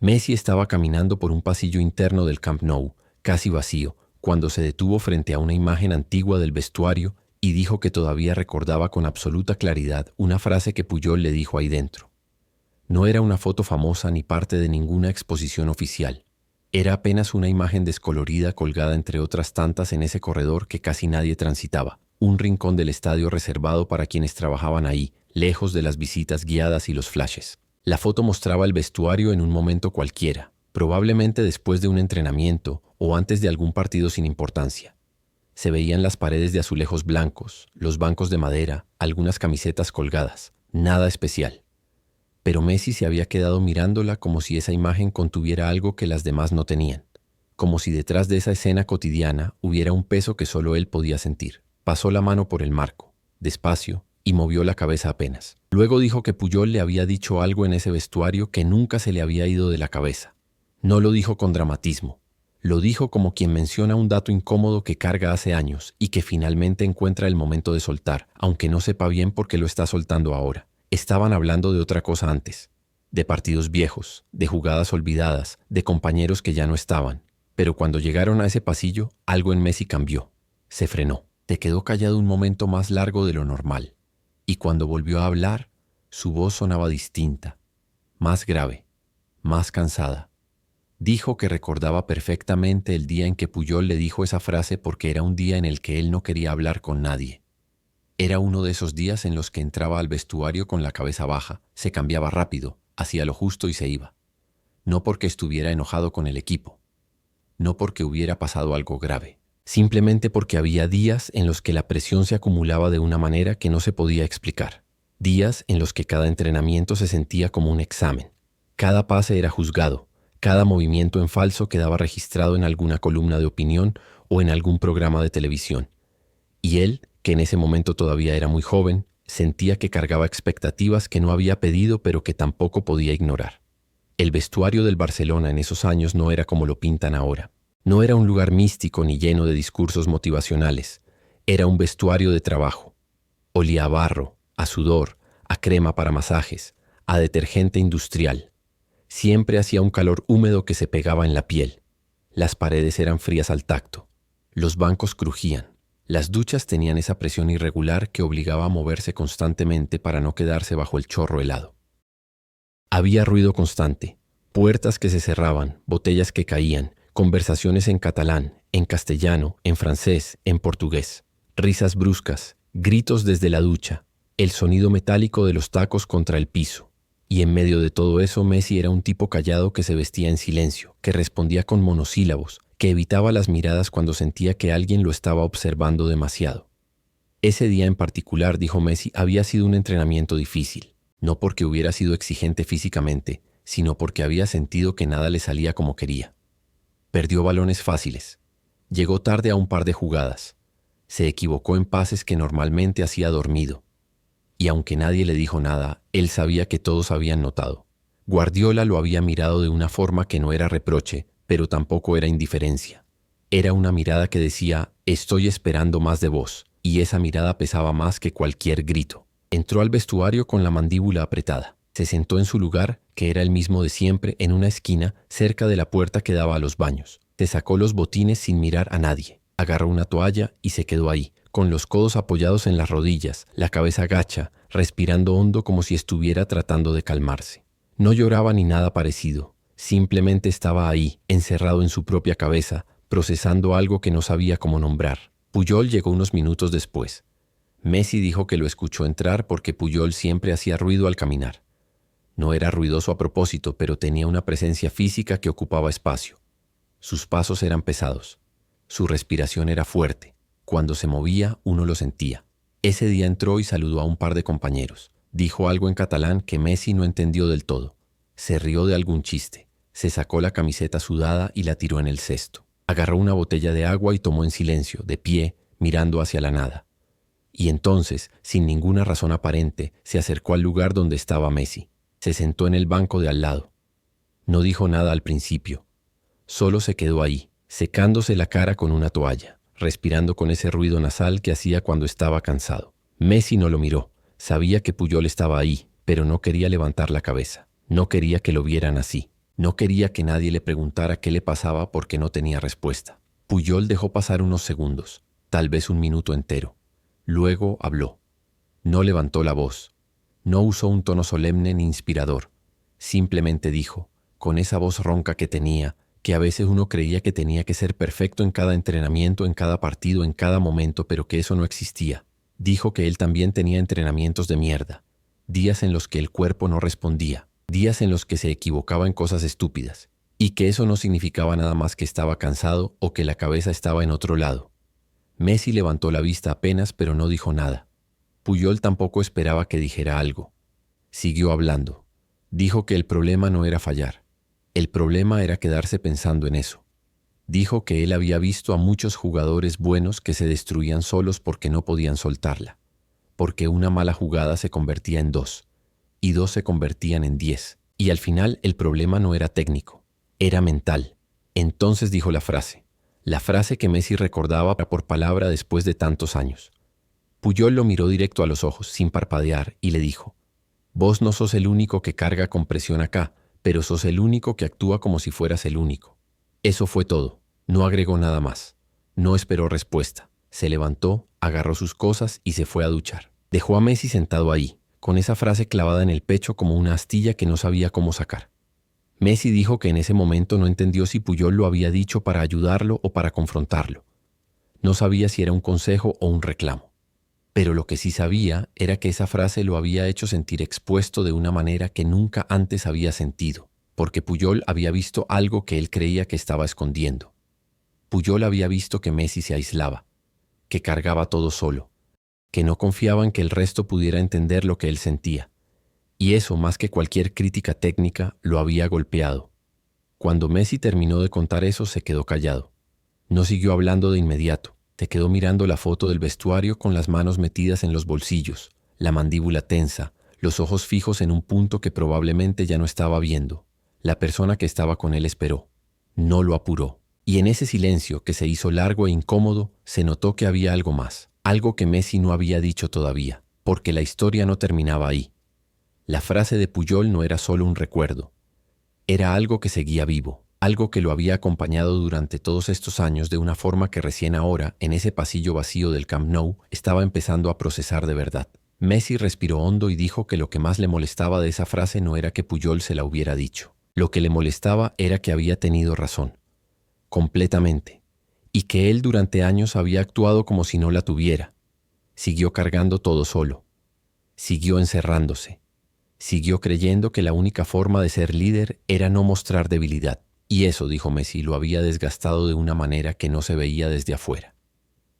Messi estaba caminando por un pasillo interno del Camp Nou, casi vacío, cuando se detuvo frente a una imagen antigua del vestuario y dijo que todavía recordaba con absoluta claridad una frase que Puyol le dijo ahí dentro. No era una foto famosa ni parte de ninguna exposición oficial. Era apenas una imagen descolorida colgada entre otras tantas en ese corredor que casi nadie transitaba, un rincón del estadio reservado para quienes trabajaban ahí, lejos de las visitas guiadas y los flashes. La foto mostraba el vestuario en un momento cualquiera, probablemente después de un entrenamiento o antes de algún partido sin importancia. Se veían las paredes de azulejos blancos, los bancos de madera, algunas camisetas colgadas, nada especial. Pero Messi se había quedado mirándola como si esa imagen contuviera algo que las demás no tenían, como si detrás de esa escena cotidiana hubiera un peso que solo él podía sentir. Pasó la mano por el marco, despacio, y movió la cabeza apenas. Luego dijo que Puyol le había dicho algo en ese vestuario que nunca se le había ido de la cabeza. No lo dijo con dramatismo. Lo dijo como quien menciona un dato incómodo que carga hace años y que finalmente encuentra el momento de soltar, aunque no sepa bien por qué lo está soltando ahora. Estaban hablando de otra cosa antes, de partidos viejos, de jugadas olvidadas, de compañeros que ya no estaban. Pero cuando llegaron a ese pasillo, algo en Messi cambió. Se frenó. Se quedó callado un momento más largo de lo normal. Y cuando volvió a hablar, su voz sonaba distinta, más grave, más cansada. Dijo que recordaba perfectamente el día en que Puyol le dijo esa frase porque era un día en el que él no quería hablar con nadie. Era uno de esos días en los que entraba al vestuario con la cabeza baja, se cambiaba rápido, hacía lo justo y se iba. No porque estuviera enojado con el equipo, no porque hubiera pasado algo grave, simplemente porque había días en los que la presión se acumulaba de una manera que no se podía explicar. Días en los que cada entrenamiento se sentía como un examen. Cada pase era juzgado, cada movimiento en falso quedaba registrado en alguna columna de opinión o en algún programa de televisión. Y él, que en ese momento todavía era muy joven, sentía que cargaba expectativas que no había pedido pero que tampoco podía ignorar. El vestuario del Barcelona en esos años no era como lo pintan ahora. No era un lugar místico ni lleno de discursos motivacionales. Era un vestuario de trabajo. Olía a barro, a sudor, a crema para masajes, a detergente industrial. Siempre hacía un calor húmedo que se pegaba en la piel. Las paredes eran frías al tacto. Los bancos crujían. Las duchas tenían esa presión irregular que obligaba a moverse constantemente para no quedarse bajo el chorro helado. Había ruido constante, puertas que se cerraban, botellas que caían, conversaciones en catalán, en castellano, en francés, en portugués, risas bruscas, gritos desde la ducha, el sonido metálico de los tacos contra el piso. Y en medio de todo eso, Messi era un tipo callado que se vestía en silencio, que respondía con monosílabos, que evitaba las miradas cuando sentía que alguien lo estaba observando demasiado. Ese día en particular, dijo Messi, había sido un entrenamiento difícil, no porque hubiera sido exigente físicamente, sino porque había sentido que nada le salía como quería. Perdió balones fáciles, llegó tarde a un par de jugadas, se equivocó en pases que normalmente hacía dormido. Y aunque nadie le dijo nada, él sabía que todos habían notado. Guardiola lo había mirado de una forma que no era reproche, pero tampoco era indiferencia. Era una mirada que decía, estoy esperando más de vos, y esa mirada pesaba más que cualquier grito. Entró al vestuario con la mandíbula apretada. Se sentó en su lugar, que era el mismo de siempre, en una esquina, cerca de la puerta que daba a los baños. Se sacó los botines sin mirar a nadie. Agarró una toalla y se quedó ahí, con los codos apoyados en las rodillas, la cabeza gacha, respirando hondo como si estuviera tratando de calmarse. No lloraba ni nada parecido. Simplemente estaba ahí, encerrado en su propia cabeza, procesando algo que no sabía cómo nombrar. Puyol llegó unos minutos después. Messi dijo que lo escuchó entrar porque Puyol siempre hacía ruido al caminar. No era ruidoso a propósito, pero tenía una presencia física que ocupaba espacio. Sus pasos eran pesados. Su respiración era fuerte. Cuando se movía, uno lo sentía. Ese día entró y saludó a un par de compañeros. Dijo algo en catalán que Messi no entendió del todo. Se rió de algún chiste. Se sacó la camiseta sudada y la tiró en el cesto. Agarró una botella de agua y tomó en silencio, de pie, mirando hacia la nada. Y entonces, sin ninguna razón aparente, se acercó al lugar donde estaba Messi. Se sentó en el banco de al lado. No dijo nada al principio. Solo se quedó ahí, secándose la cara con una toalla, respirando con ese ruido nasal que hacía cuando estaba cansado. Messi no lo miró. Sabía que Puyol estaba ahí, pero no quería levantar la cabeza. No quería que lo vieran así. No quería que nadie le preguntara qué le pasaba porque no tenía respuesta. Pujol dejó pasar unos segundos, tal vez un minuto entero. Luego habló. No levantó la voz. No usó un tono solemne ni inspirador. Simplemente dijo, con esa voz ronca que tenía, que a veces uno creía que tenía que ser perfecto en cada entrenamiento, en cada partido, en cada momento, pero que eso no existía. Dijo que él también tenía entrenamientos de mierda, días en los que el cuerpo no respondía, días en los que se equivocaba en cosas estúpidas, y que eso no significaba nada más que estaba cansado o que la cabeza estaba en otro lado. Messi levantó la vista apenas, pero no dijo nada. Pujol tampoco esperaba que dijera algo. Siguió hablando. Dijo que el problema no era fallar. El problema era quedarse pensando en eso. Dijo que él había visto a muchos jugadores buenos que se destruían solos porque no podían soltarla, porque una mala jugada se convertía en 2, y 2 se convertían en 10, y al final el problema no era técnico, era mental. Entonces dijo la frase que Messi recordaba por palabra después de tantos años. Pujol lo miró directo a los ojos, sin parpadear, y le dijo, «Vos no sos el único que carga con presión acá, pero sos el único que actúa como si fueras el único». Eso fue todo. No agregó nada más. No esperó respuesta. Se levantó, agarró sus cosas y se fue a duchar. Dejó a Messi sentado ahí, con esa frase clavada en el pecho como una astilla que no sabía cómo sacar. Messi dijo que en ese momento no entendió si Pujol lo había dicho para ayudarlo o para confrontarlo. No sabía si era un consejo o un reclamo. Pero lo que sí sabía era que esa frase lo había hecho sentir expuesto de una manera que nunca antes había sentido, porque Pujol había visto algo que él creía que estaba escondiendo. Pujol había visto que Messi se aislaba, que cargaba todo solo, que no confiaba en que el resto pudiera entender lo que él sentía. Y eso, más que cualquier crítica técnica, lo había golpeado. Cuando Messi terminó de contar eso, se quedó callado. No siguió hablando de inmediato. Se quedó mirando la foto del vestuario con las manos metidas en los bolsillos, la mandíbula tensa, los ojos fijos en un punto que probablemente ya no estaba viendo. La persona que estaba con él esperó. No lo apuró. Y en ese silencio, que se hizo largo e incómodo, se notó que había algo más, algo que Messi no había dicho todavía, porque la historia no terminaba ahí. La frase de Pujol no era solo un recuerdo, era algo que seguía vivo, algo que lo había acompañado durante todos estos años de una forma que recién ahora, en ese pasillo vacío del Camp Nou, estaba empezando a procesar de verdad. Messi respiró hondo y dijo que lo que más le molestaba de esa frase no era que Pujol se la hubiera dicho. Lo que le molestaba era que había tenido razón. Completamente, y que él durante años había actuado como si no la tuviera. Siguió cargando todo solo. Siguió encerrándose. Siguió creyendo que la única forma de ser líder era no mostrar debilidad. Y eso, dijo Messi, lo había desgastado de una manera que no se veía desde afuera.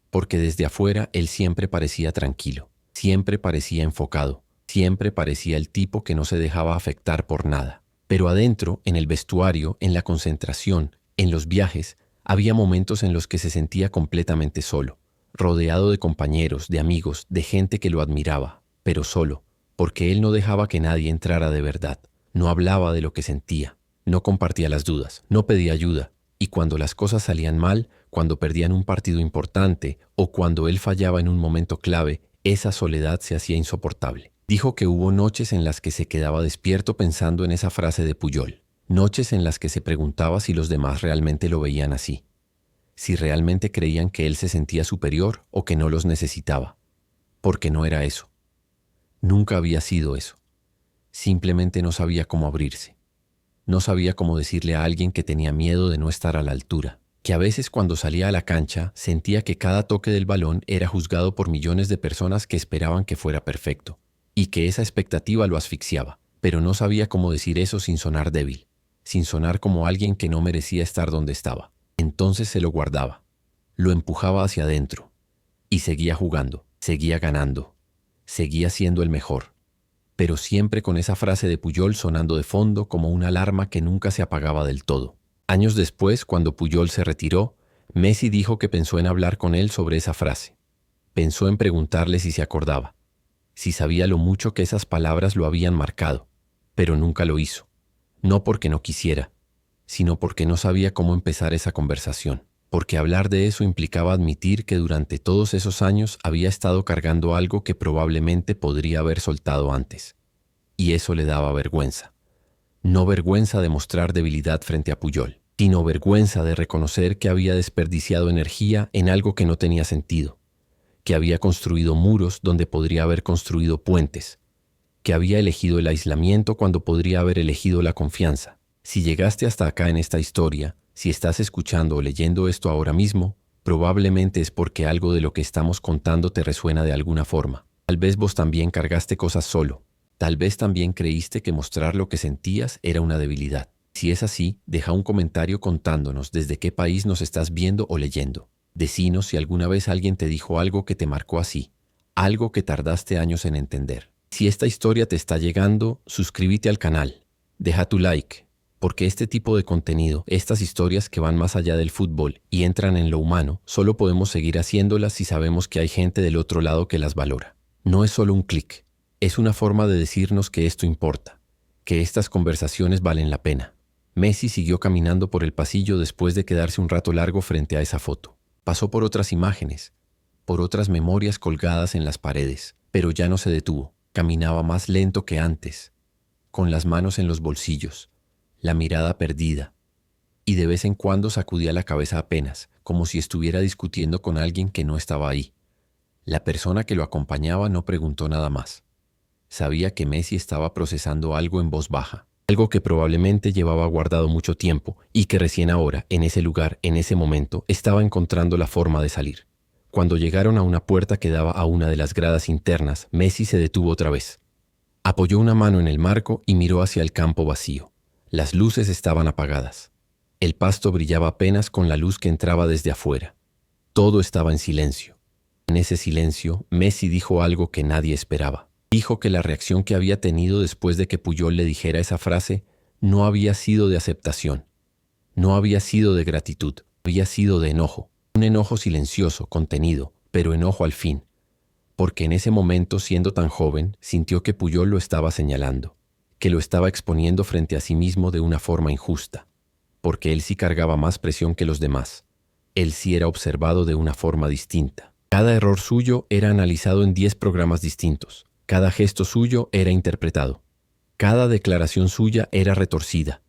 Porque desde afuera él siempre parecía tranquilo, siempre parecía enfocado, siempre parecía el tipo que no se dejaba afectar por nada. Pero adentro, en el vestuario, en la concentración, en los viajes, había momentos en los que se sentía completamente solo, rodeado de compañeros, de amigos, de gente que lo admiraba, pero solo, porque él no dejaba que nadie entrara de verdad, no hablaba de lo que sentía, no compartía las dudas, no pedía ayuda, y cuando las cosas salían mal, cuando perdían un partido importante o cuando él fallaba en un momento clave, esa soledad se hacía insoportable. Dijo que hubo noches en las que se quedaba despierto pensando en esa frase de Pujol. Noches en las que se preguntaba si los demás realmente lo veían así, si realmente creían que él se sentía superior o que no los necesitaba, porque no era eso. Nunca había sido eso. Simplemente no sabía cómo abrirse. No sabía cómo decirle a alguien que tenía miedo de no estar a la altura, que a veces cuando salía a la cancha sentía que cada toque del balón era juzgado por millones de personas que esperaban que fuera perfecto, y que esa expectativa lo asfixiaba, pero no sabía cómo decir eso sin sonar débil, sin sonar como alguien que no merecía estar donde estaba. Entonces se lo guardaba, lo empujaba hacia adentro, y seguía jugando, seguía ganando, seguía siendo el mejor, pero siempre con esa frase de Pujol sonando de fondo como una alarma que nunca se apagaba del todo. Años después, cuando Pujol se retiró, Messi dijo que pensó en hablar con él sobre esa frase. Pensó en preguntarle si se acordaba, si sabía lo mucho que esas palabras lo habían marcado, pero nunca lo hizo. No porque no quisiera, sino porque no sabía cómo empezar esa conversación, porque hablar de eso implicaba admitir que durante todos esos años había estado cargando algo que probablemente podría haber soltado antes, y eso le daba vergüenza. No vergüenza de mostrar debilidad frente a Puyol, sino vergüenza de reconocer que había desperdiciado energía en algo que no tenía sentido, que había construido muros donde podría haber construido puentes, que había elegido el aislamiento cuando podría haber elegido la confianza. Si llegaste hasta acá en esta historia, si estás escuchando o leyendo esto ahora mismo, probablemente es porque algo de lo que estamos contando te resuena de alguna forma. Tal vez vos también cargaste cosas solo. Tal vez también creíste que mostrar lo que sentías era una debilidad. Si es así, deja un comentario contándonos desde qué país nos estás viendo o leyendo. Decinos si alguna vez alguien te dijo algo que te marcó así, algo que tardaste años en entender. Si esta historia te está llegando, suscríbete al canal. Deja tu like, porque este tipo de contenido, estas historias que van más allá del fútbol y entran en lo humano, solo podemos seguir haciéndolas si sabemos que hay gente del otro lado que las valora. No es solo un clic, es una forma de decirnos que esto importa, que estas conversaciones valen la pena. Messi siguió caminando por el pasillo después de quedarse un rato largo frente a esa foto. Pasó por otras imágenes, por otras memorias colgadas en las paredes, pero ya no se detuvo. Caminaba más lento que antes, con las manos en los bolsillos, la mirada perdida, y de vez en cuando sacudía la cabeza apenas, como si estuviera discutiendo con alguien que no estaba ahí. La persona que lo acompañaba no preguntó nada más. Sabía que Messi estaba procesando algo en voz baja, algo que probablemente llevaba guardado mucho tiempo y que recién ahora, en ese lugar, en ese momento, estaba encontrando la forma de salir. Cuando llegaron a una puerta que daba a una de las gradas internas, Messi se detuvo otra vez. Apoyó una mano en el marco y miró hacia el campo vacío. Las luces estaban apagadas. El pasto brillaba apenas con la luz que entraba desde afuera. Todo estaba en silencio. En ese silencio, Messi dijo algo que nadie esperaba. Dijo que la reacción que había tenido después de que Puyol le dijera esa frase no había sido de aceptación, no había sido de gratitud, había sido de enojo. Un enojo silencioso, contenido, pero enojo al fin, porque en ese momento, siendo tan joven, sintió que Puyol lo estaba señalando, que lo estaba exponiendo frente a sí mismo de una forma injusta, porque él sí cargaba más presión que los demás. Él sí era observado de una forma distinta. Cada error suyo era analizado en 10 programas distintos. Cada gesto suyo era interpretado. Cada declaración suya era retorcida.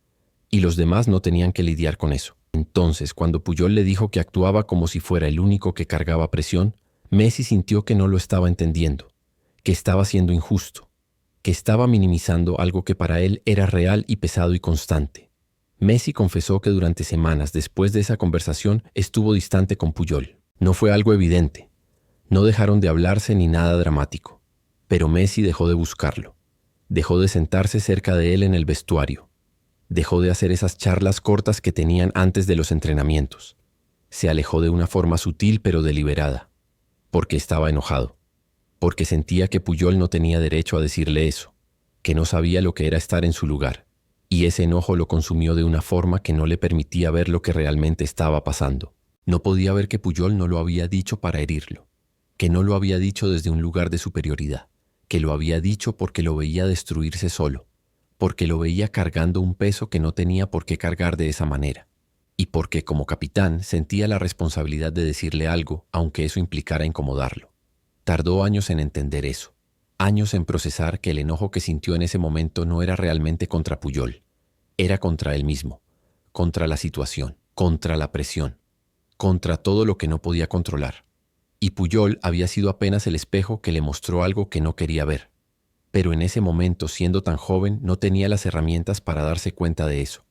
Y los demás no tenían que lidiar con eso. Entonces, cuando Puyol le dijo que actuaba como si fuera el único que cargaba presión, Messi sintió que no lo estaba entendiendo, que estaba siendo injusto, que estaba minimizando algo que para él era real y pesado y constante. Messi confesó que durante semanas después de esa conversación estuvo distante con Puyol. No fue algo evidente. No dejaron de hablarse ni nada dramático. Pero Messi dejó de buscarlo. Dejó de sentarse cerca de él en el vestuario. Dejó de hacer esas charlas cortas que tenían antes de los entrenamientos. Se alejó de una forma sutil pero deliberada, porque estaba enojado, porque sentía que Puyol no tenía derecho a decirle eso, que no sabía lo que era estar en su lugar, y ese enojo lo consumió de una forma que no le permitía ver lo que realmente estaba pasando. No podía ver que Puyol no lo había dicho para herirlo, que no lo había dicho desde un lugar de superioridad, que lo había dicho porque lo veía destruirse solo, porque lo veía cargando un peso que no tenía por qué cargar de esa manera, y porque como capitán sentía la responsabilidad de decirle algo, aunque eso implicara incomodarlo. Tardó años en entender eso, años en procesar que el enojo que sintió en ese momento no era realmente contra Puyol, era contra él mismo, contra la situación, contra la presión, contra todo lo que no podía controlar. Y Puyol había sido apenas el espejo que le mostró algo que no quería ver. Pero en ese momento, siendo tan joven, no tenía las herramientas para darse cuenta de eso.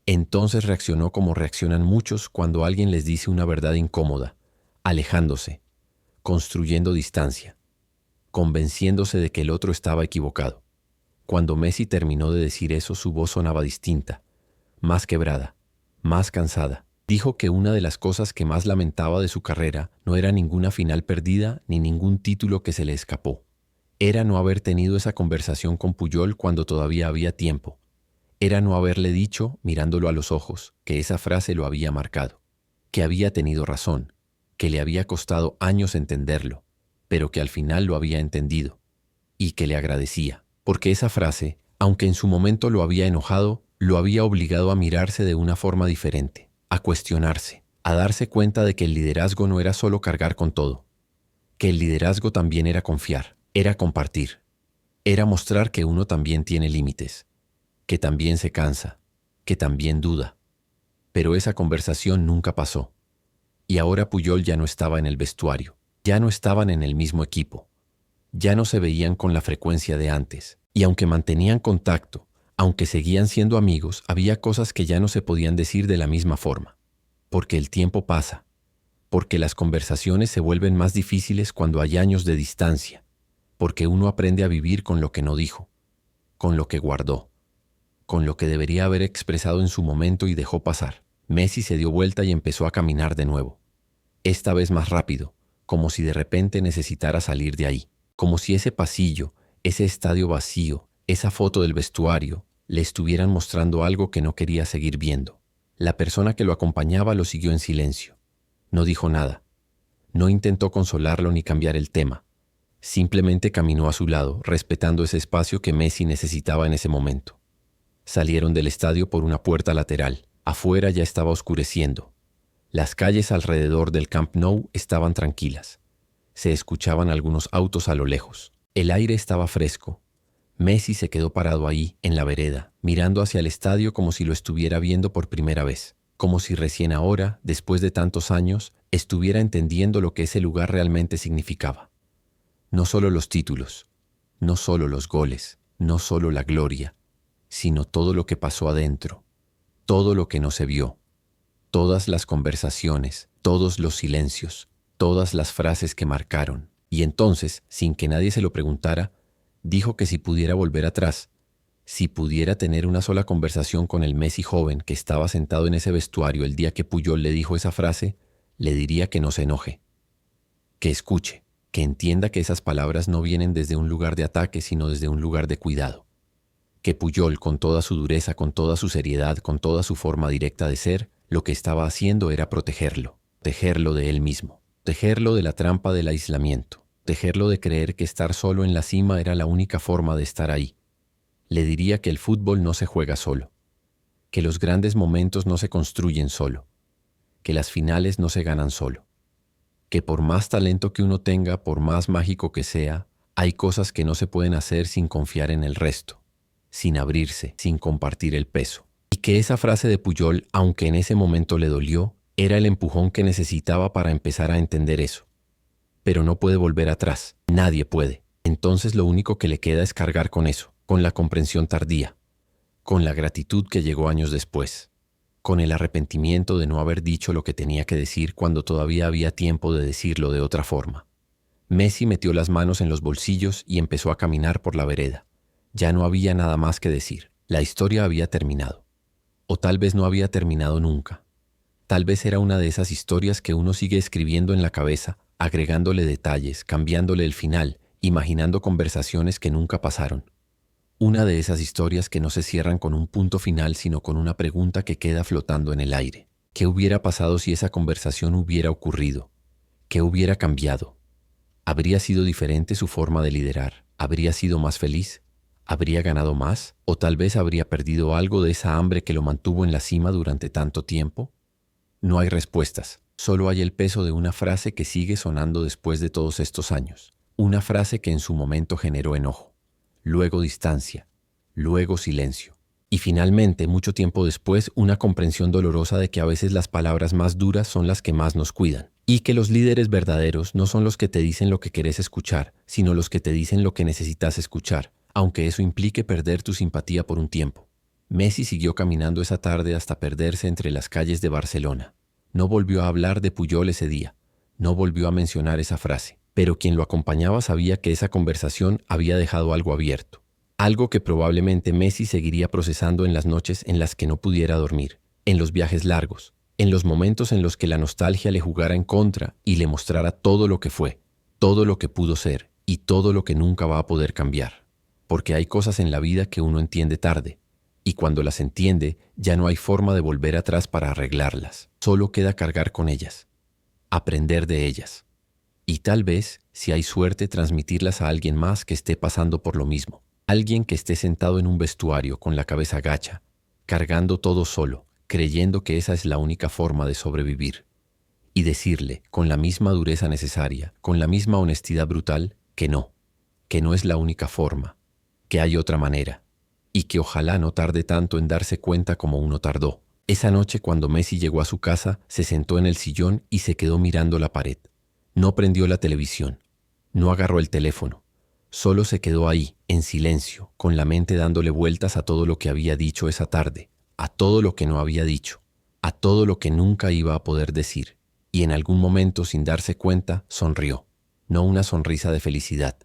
Entonces reaccionó como reaccionan muchos cuando alguien les dice una verdad incómoda, alejándose, construyendo distancia, convenciéndose de que el otro estaba equivocado. Cuando Messi terminó de decir eso, su voz sonaba distinta, más quebrada, más cansada. Dijo que una de las cosas que más lamentaba de su carrera no era ninguna final perdida ni ningún título que se le escapó. Era no haber tenido esa conversación con Puyol cuando todavía había tiempo. Era no haberle dicho, mirándolo a los ojos, que esa frase lo había marcado, que había tenido razón, que le había costado años entenderlo, pero que al final lo había entendido, y que le agradecía, porque esa frase, aunque en su momento lo había enojado, lo había obligado a mirarse de una forma diferente, a cuestionarse, a darse cuenta de que el liderazgo no era solo cargar con todo, que el liderazgo también era confiar, era compartir, era mostrar que uno también tiene límites, que también se cansa, que también duda. Pero esa conversación nunca pasó. Y ahora Puyol ya no estaba en el vestuario, ya no estaban en el mismo equipo, ya no se veían con la frecuencia de antes. Y aunque mantenían contacto, aunque seguían siendo amigos, había cosas que ya no se podían decir de la misma forma. Porque el tiempo pasa, porque las conversaciones se vuelven más difíciles cuando hay años de distancia, porque uno aprende a vivir con lo que no dijo, con lo que guardó, con lo que debería haber expresado en su momento y dejó pasar. Messi se dio vuelta y empezó a caminar de nuevo, esta vez más rápido, como si de repente necesitara salir de ahí, como si ese pasillo, ese estadio vacío, esa foto del vestuario, le estuvieran mostrando algo que no quería seguir viendo. La persona que lo acompañaba lo siguió en silencio. No dijo nada. No intentó consolarlo ni cambiar el tema. Simplemente caminó a su lado, respetando ese espacio que Messi necesitaba en ese momento. Salieron del estadio por una puerta lateral. Afuera ya estaba oscureciendo. Las calles alrededor del Camp Nou estaban tranquilas. Se escuchaban algunos autos a lo lejos. El aire estaba fresco. Messi se quedó parado ahí, en la vereda, mirando hacia el estadio como si lo estuviera viendo por primera vez, como si recién ahora, después de tantos años, estuviera entendiendo lo que ese lugar realmente significaba. No solo los títulos, no solo los goles, no solo la gloria, sino todo lo que pasó adentro, todo lo que no se vio, todas las conversaciones, todos los silencios, todas las frases que marcaron. Y entonces, sin que nadie se lo preguntara, dijo que si pudiera volver atrás, si pudiera tener una sola conversación con el Messi joven que estaba sentado en ese vestuario el día que Puyol le dijo esa frase, le diría que no se enoje, que escuche, que entienda que esas palabras no vienen desde un lugar de ataque, sino desde un lugar de cuidado. Que Puyol, con toda su dureza, con toda su seriedad, con toda su forma directa de ser, lo que estaba haciendo era protegerlo de él mismo, protegerlo de la trampa del aislamiento, protegerlo de creer que estar solo en la cima era la única forma de estar ahí. Le diría que el fútbol no se juega solo, que los grandes momentos no se construyen solo, que las finales no se ganan solo, que por más talento que uno tenga, por más mágico que sea, hay cosas que no se pueden hacer sin confiar en el resto, sin abrirse, sin compartir el peso. Y que esa frase de Puyol, aunque en ese momento le dolió, era el empujón que necesitaba para empezar a entender eso. Pero no puede volver atrás, nadie puede. Entonces lo único que le queda es cargar con eso, con la comprensión tardía, con la gratitud que llegó años después, con el arrepentimiento de no haber dicho lo que tenía que decir cuando todavía había tiempo de decirlo de otra forma. Messi metió las manos en los bolsillos y empezó a caminar por la vereda. Ya no había nada más que decir. La historia había terminado. O tal vez no había terminado nunca. Tal vez era una de esas historias que uno sigue escribiendo en la cabeza, agregándole detalles, cambiándole el final, imaginando conversaciones que nunca pasaron. Una de esas historias que no se cierran con un punto final, sino con una pregunta que queda flotando en el aire. ¿Qué hubiera pasado si esa conversación hubiera ocurrido? ¿Qué hubiera cambiado? ¿Habría sido diferente su forma de liderar? ¿Habría sido más feliz? ¿Habría ganado más? ¿O tal vez habría perdido algo de esa hambre que lo mantuvo en la cima durante tanto tiempo? No hay respuestas, solo hay el peso de una frase que sigue sonando después de todos estos años. Una frase que en su momento generó enojo, luego distancia, luego silencio. Y finalmente, mucho tiempo después, una comprensión dolorosa de que a veces las palabras más duras son las que más nos cuidan. Y que los líderes verdaderos no son los que te dicen lo que querés escuchar, sino los que te dicen lo que necesitas escuchar, aunque eso implique perder tu simpatía por un tiempo. Messi siguió caminando esa tarde hasta perderse entre las calles de Barcelona. No volvió a hablar de Puyol ese día, no volvió a mencionar esa frase, pero quien lo acompañaba sabía que esa conversación había dejado algo abierto, algo que probablemente Messi seguiría procesando en las noches en las que no pudiera dormir, en los viajes largos, en los momentos en los que la nostalgia le jugara en contra y le mostrara todo lo que fue, todo lo que pudo ser y todo lo que nunca va a poder cambiar. Porque hay cosas en la vida que uno entiende tarde, y cuando las entiende ya no hay forma de volver atrás para arreglarlas. Solo queda cargar con ellas, aprender de ellas. Y tal vez, si hay suerte, transmitirlas a alguien más que esté pasando por lo mismo. Alguien que esté sentado en un vestuario con la cabeza gacha, cargando todo solo, creyendo que esa es la única forma de sobrevivir. Y decirle, con la misma dureza necesaria, con la misma honestidad brutal, que no es la única forma, que hay otra manera, y que ojalá no tarde tanto en darse cuenta como uno tardó. Esa noche, cuando Messi llegó a su casa, se sentó en el sillón y se quedó mirando la pared. No prendió la televisión, no agarró el teléfono. Solo se quedó ahí, en silencio, con la mente dándole vueltas a todo lo que había dicho esa tarde, a todo lo que no había dicho, a todo lo que nunca iba a poder decir. Y en algún momento, sin darse cuenta, sonrió. No una sonrisa de felicidad,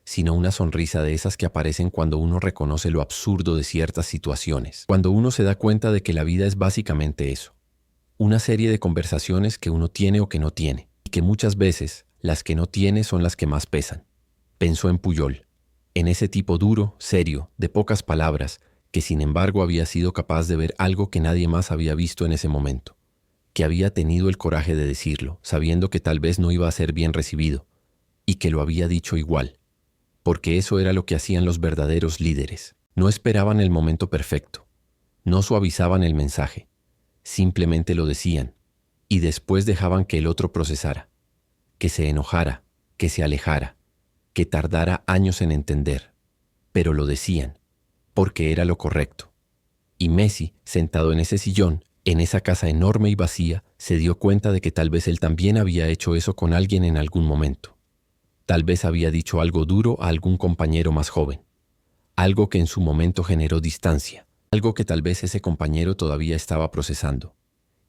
sino una sonrisa de esas que aparecen cuando uno reconoce lo absurdo de ciertas situaciones, cuando uno se da cuenta de que la vida es básicamente eso, una serie de conversaciones que uno tiene o que no tiene, y que muchas veces las que no tiene son las que más pesan. Pensó en Puyol, en ese tipo duro, serio, de pocas palabras, que sin embargo había sido capaz de ver algo que nadie más había visto en ese momento, que había tenido el coraje de decirlo, sabiendo que tal vez no iba a ser bien recibido, y que lo había dicho igual, porque eso era lo que hacían los verdaderos líderes. No esperaban el momento perfecto, no suavizaban el mensaje, simplemente lo decían, y después dejaban que el otro procesara, que se enojara, que se alejara, que tardara años en entender, pero lo decían, porque era lo correcto. Y Messi, sentado en ese sillón, en esa casa enorme y vacía, se dio cuenta de que tal vez él también había hecho eso con alguien en algún momento. Tal vez había dicho algo duro a algún compañero más joven, algo que en su momento generó distancia, algo que tal vez ese compañero todavía estaba procesando.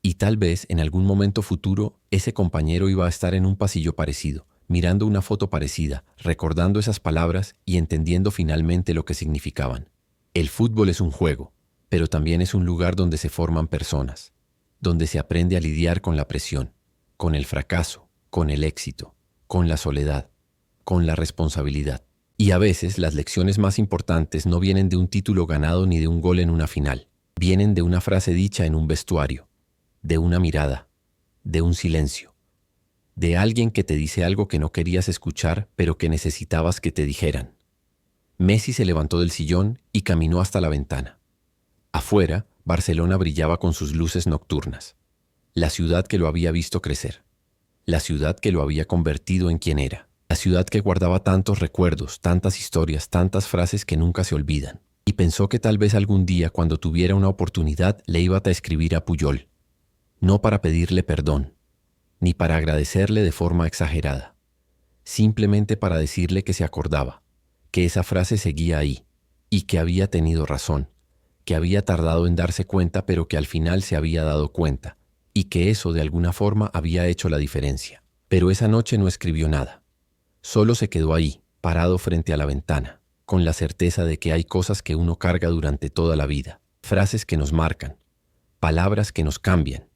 Y tal vez en algún momento futuro ese compañero iba a estar en un pasillo parecido, mirando una foto parecida, recordando esas palabras y entendiendo finalmente lo que significaban. El fútbol es un juego, pero también es un lugar donde se forman personas, donde se aprende a lidiar con la presión, con el fracaso, con el éxito, con la soledad, con la responsabilidad. Y a veces las lecciones más importantes no vienen de un título ganado ni de un gol en una final. Vienen de una frase dicha en un vestuario, de una mirada, de un silencio, de alguien que te dice algo que no querías escuchar, pero que necesitabas que te dijeran. Messi se levantó del sillón y caminó hasta la ventana. Afuera, Barcelona brillaba con sus luces nocturnas. La ciudad que lo había visto crecer. La ciudad que lo había convertido en quien era. La ciudad que guardaba tantos recuerdos, tantas historias, tantas frases que nunca se olvidan. Y pensó que tal vez algún día, cuando tuviera una oportunidad, le iba a escribir a Puyol. No para pedirle perdón, ni para agradecerle de forma exagerada. Simplemente para decirle que se acordaba, que esa frase seguía ahí, y que había tenido razón, que había tardado en darse cuenta, pero que al final se había dado cuenta, y que eso de alguna forma había hecho la diferencia. Pero esa noche no escribió nada. Solo se quedó ahí, parado frente a la ventana, con la certeza de que hay cosas que uno carga durante toda la vida, frases que nos marcan, palabras que nos cambian,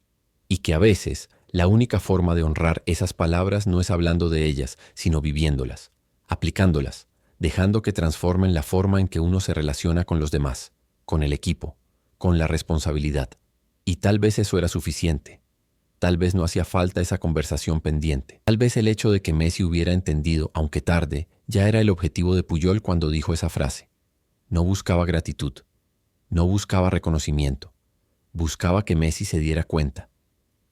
y que a veces la única forma de honrar esas palabras no es hablando de ellas, sino viviéndolas, aplicándolas, dejando que transformen la forma en que uno se relaciona con los demás, con el equipo, con la responsabilidad. Y tal vez eso era suficiente. Tal vez no hacía falta esa conversación pendiente. Tal vez el hecho de que Messi hubiera entendido, aunque tarde, ya era el objetivo de Puyol cuando dijo esa frase. No buscaba gratitud, no buscaba reconocimiento, buscaba que Messi se diera cuenta.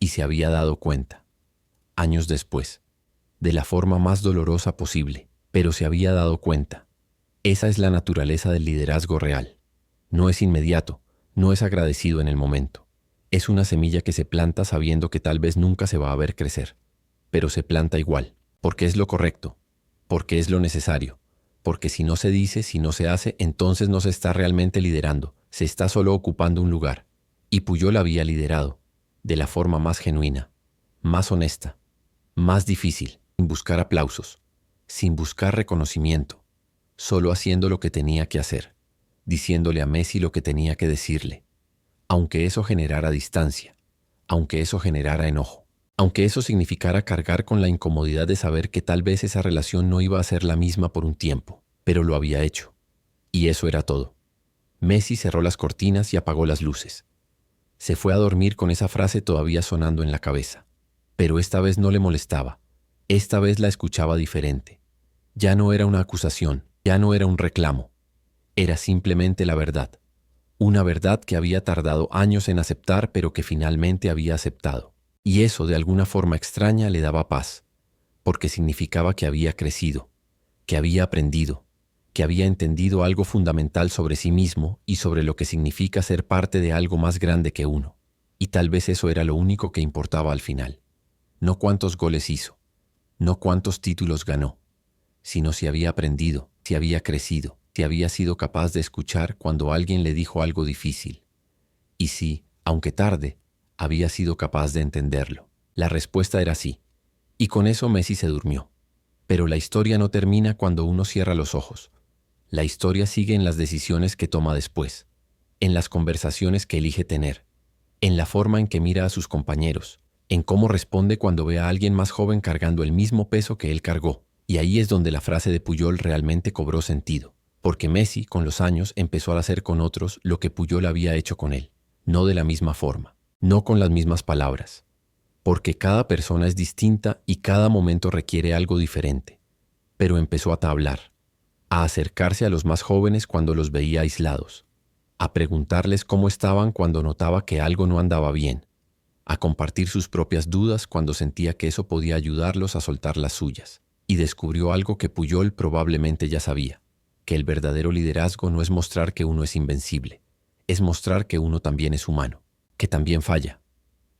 Y se había dado cuenta, años después, de la forma más dolorosa posible, pero se había dado cuenta. Esa es la naturaleza del liderazgo real. No es inmediato, no es agradecido en el momento. Es una semilla que se planta sabiendo que tal vez nunca se va a ver crecer, pero se planta igual, porque es lo correcto, porque es lo necesario, porque si no se dice, si no se hace, entonces no se está realmente liderando, se está solo ocupando un lugar. Y Puyol había liderado, de la forma más genuina, más honesta, más difícil, sin buscar aplausos, sin buscar reconocimiento, solo haciendo lo que tenía que hacer, diciéndole a Messi lo que tenía que decirle, aunque eso generara distancia, aunque eso generara enojo, aunque eso significara cargar con la incomodidad de saber que tal vez esa relación no iba a ser la misma por un tiempo, pero lo había hecho. Y eso era todo. Messi cerró las cortinas y apagó las luces. Se fue a dormir con esa frase todavía sonando en la cabeza. Pero esta vez no le molestaba. Esta vez la escuchaba diferente. Ya no era una acusación, ya no era un reclamo. Era simplemente la verdad. Una verdad que había tardado años en aceptar, pero que finalmente había aceptado. Y eso de alguna forma extraña le daba paz, porque significaba que había crecido, que había aprendido, que había entendido algo fundamental sobre sí mismo y sobre lo que significa ser parte de algo más grande que uno. Y tal vez eso era lo único que importaba al final. No cuántos goles hizo, no cuántos títulos ganó, sino si había aprendido, si había crecido, si había sido capaz de escuchar cuando alguien le dijo algo difícil. Y si, aunque tarde, había sido capaz de entenderlo. La respuesta era sí. Y con eso Messi se durmió. Pero la historia no termina cuando uno cierra los ojos. La historia sigue en las decisiones que toma después, en las conversaciones que elige tener, en la forma en que mira a sus compañeros, en cómo responde cuando ve a alguien más joven cargando el mismo peso que él cargó. Y ahí es donde la frase de Puyol realmente cobró sentido, porque Messi, con los años, empezó a hacer con otros lo que Puyol había hecho con él, no de la misma forma, no con las mismas palabras, porque cada persona es distinta y cada momento requiere algo diferente. Pero empezó a hablar, a acercarse a los más jóvenes cuando los veía aislados, a preguntarles cómo estaban cuando notaba que algo no andaba bien, a compartir sus propias dudas cuando sentía que eso podía ayudarlos a soltar las suyas. Y descubrió algo que Puyol probablemente ya sabía, que el verdadero liderazgo no es mostrar que uno es invencible, es mostrar que uno también es humano, que también falla,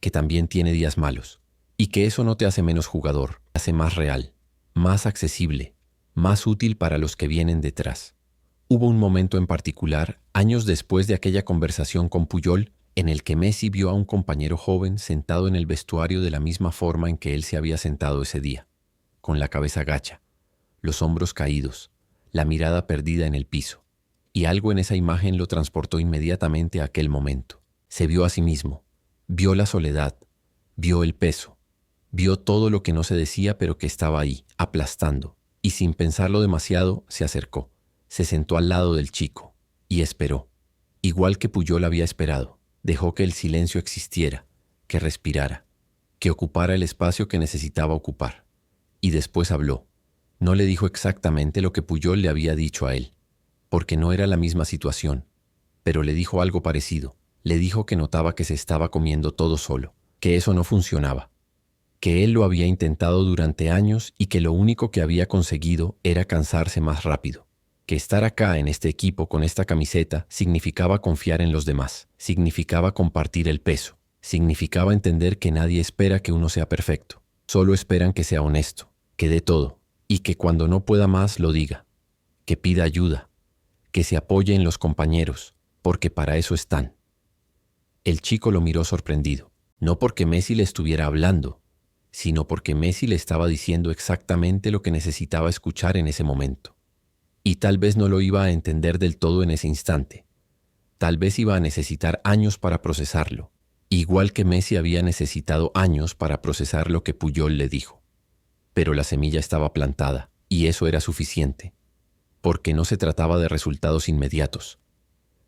que también tiene días malos, y que eso no te hace menos jugador, te hace más real, más accesible, más útil para los que vienen detrás. Hubo un momento en particular, años después de aquella conversación con Puyol, en el que Messi vio a un compañero joven sentado en el vestuario de la misma forma en que él se había sentado ese día, con la cabeza gacha, los hombros caídos, la mirada perdida en el piso. Y algo en esa imagen lo transportó inmediatamente a aquel momento. Se vio a sí mismo, vio la soledad, vio el peso, vio todo lo que no se decía pero que estaba ahí, aplastando, y sin pensarlo demasiado se acercó, se sentó al lado del chico y esperó. Igual que Puyol había esperado, dejó que el silencio existiera, que respirara, que ocupara el espacio que necesitaba ocupar. Y después habló. No le dijo exactamente lo que Puyol le había dicho a él, porque no era la misma situación, pero le dijo algo parecido. Le dijo que notaba que se estaba comiendo todo solo, que eso no funcionaba, que él lo había intentado durante años y que lo único que había conseguido era cansarse más rápido, que estar acá en este equipo con esta camiseta significaba confiar en los demás, significaba compartir el peso, significaba entender que nadie espera que uno sea perfecto, solo esperan que sea honesto, que dé todo, y que cuando no pueda más lo diga, que pida ayuda, que se apoye en los compañeros, porque para eso están. El chico lo miró sorprendido, no porque Messi le estuviera hablando, sino porque Messi le estaba diciendo exactamente lo que necesitaba escuchar en ese momento. Y tal vez no lo iba a entender del todo en ese instante. Tal vez iba a necesitar años para procesarlo, igual que Messi había necesitado años para procesar lo que Puyol le dijo. Pero la semilla estaba plantada, y eso era suficiente, porque no se trataba de resultados inmediatos.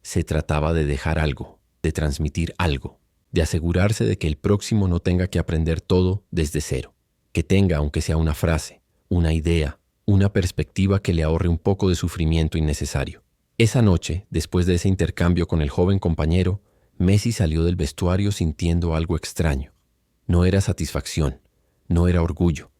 Se trataba de dejar algo, de transmitir algo, de asegurarse de que el próximo no tenga que aprender todo desde cero, que tenga, aunque sea una frase, una idea, una perspectiva que le ahorre un poco de sufrimiento innecesario. Esa noche, después de ese intercambio con el joven compañero, Messi salió del vestuario sintiendo algo extraño. No era satisfacción, no era orgullo,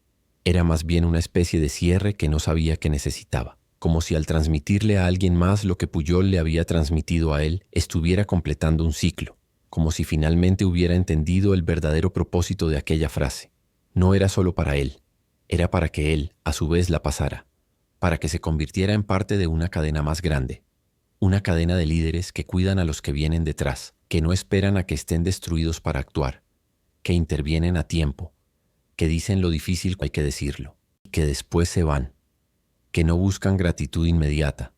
era más bien una especie de cierre que no sabía que necesitaba, como si al transmitirle a alguien más lo que Puyol le había transmitido a él, estuviera completando un ciclo, como si finalmente hubiera entendido el verdadero propósito de aquella frase. No era solo para él, era para que él, a su vez, la pasara, para que se convirtiera en parte de una cadena más grande, una cadena de líderes que cuidan a los que vienen detrás, que no esperan a que estén destruidos para actuar, que intervienen a tiempo, que dicen lo difícil que hay que decirlo, que después se van, que no buscan gratitud inmediata,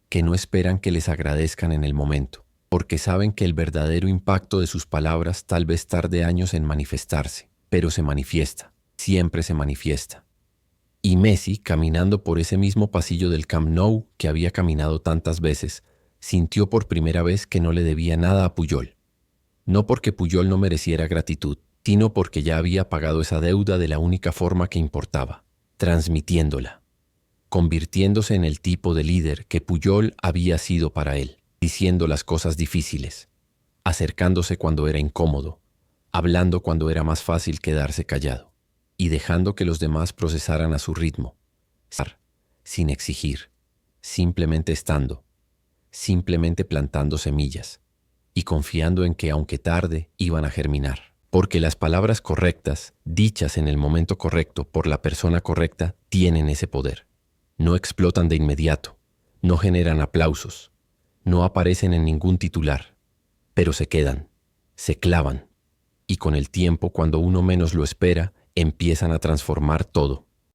que no esperan que les agradezcan en el momento, porque saben que el verdadero impacto de sus palabras tal vez tarde años en manifestarse, pero se manifiesta, siempre se manifiesta. Y Messi, caminando por ese mismo pasillo del Camp Nou que había caminado tantas veces, sintió por primera vez que no le debía nada a Puyol. No porque Puyol no mereciera gratitud, sino porque ya había pagado esa deuda de la única forma que importaba, transmitiéndola, convirtiéndose en el tipo de líder que Puyol había sido para él, diciendo las cosas difíciles, acercándose cuando era incómodo, hablando cuando era más fácil quedarse callado, y dejando que los demás procesaran a su ritmo, sin exigir, simplemente estando, simplemente plantando semillas y confiando en que, aunque tarde, iban a germinar. Porque las palabras correctas, dichas en el momento correcto por la persona correcta, tienen ese poder. No explotan de inmediato, no generan aplausos, no aparecen en ningún titular, pero se quedan, se clavan, y con el tiempo, cuando uno menos lo espera, empiezan a transformar todo.